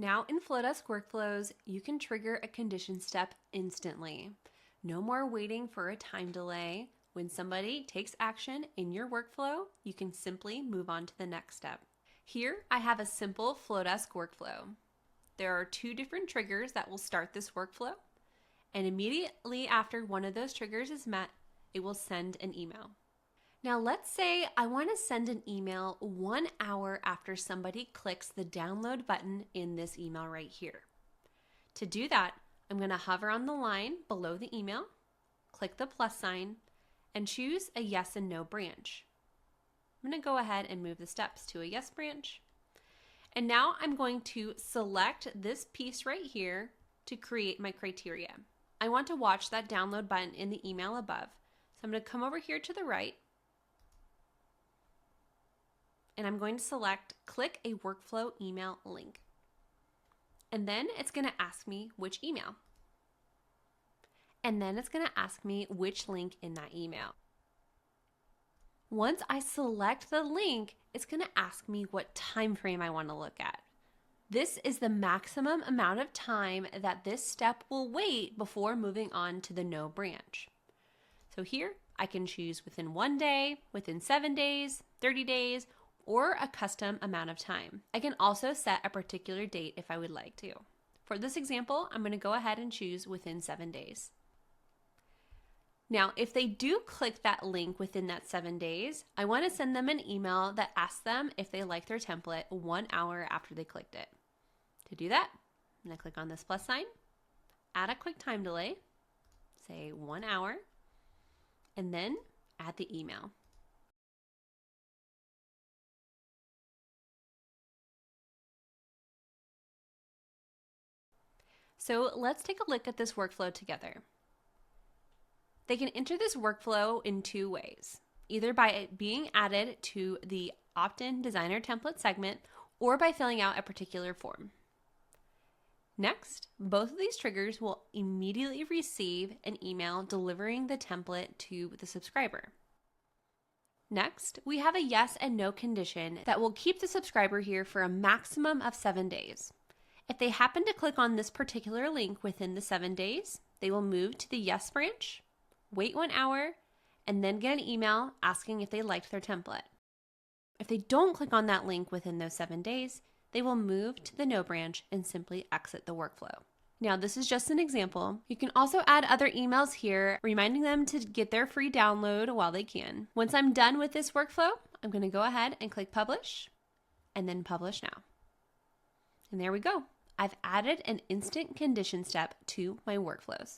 Now in Flodesk Workflows, you can trigger a condition step instantly. No more waiting for a time delay. When somebody takes action in your workflow, you can simply move on to the next step. Here, I have a simple Flodesk workflow. There are 2 different triggers that will start this workflow, and immediately after one of those triggers is met, it will send an email. Now let's say I want to send an email 1 hour after somebody clicks the download button in this email right here. To do that, I'm going to hover on the line below the email, click the plus sign, and choose a yes and no branch. I'm going to go ahead and move the steps to a yes branch. And now I'm going to select this piece right here to create my criteria. I want to watch that download button in the email above. So I'm going to come over here to the right, and I'm going to select click a workflow email link. And then it's going to ask me which email. And then it's going to ask me which link in that email. Once I select the link, it's going to ask me what time frame I want to look at. This is the maximum amount of time that this step will wait before moving on to the no branch. So here I can choose within 1 day, within 7 days, 30 days, or a custom amount of time. I can also set a particular date if I would like to. For this example, I'm going to go ahead and choose within 7 days. Now, if they do click that link within that 7 days, I want to send them an email that asks them if they like their template 1 hour after they clicked it. To do that, I'm going to click on this plus sign, add a quick time delay, say 1 hour, and then add the email. So let's take a look at this workflow together. They can enter this workflow in 2 ways, either by it being added to the opt-in designer template segment or by filling out a particular form. Next, both of these triggers will immediately receive an email delivering the template to the subscriber. Next, we have a yes and no condition that will keep the subscriber here for a maximum of 7 days. If they happen to click on this particular link within the 7 days, they will move to the yes branch, wait 1 hour, and then get an email asking if they liked their template. If they don't click on that link within those 7 days, they will move to the no branch and simply exit the workflow. Now, this is just an example. You can also add other emails here, reminding them to get their free download while they can. Once I'm done with this workflow, I'm going to go ahead and click publish, and then publish now. And there we go. I've added an instant condition step to my workflows.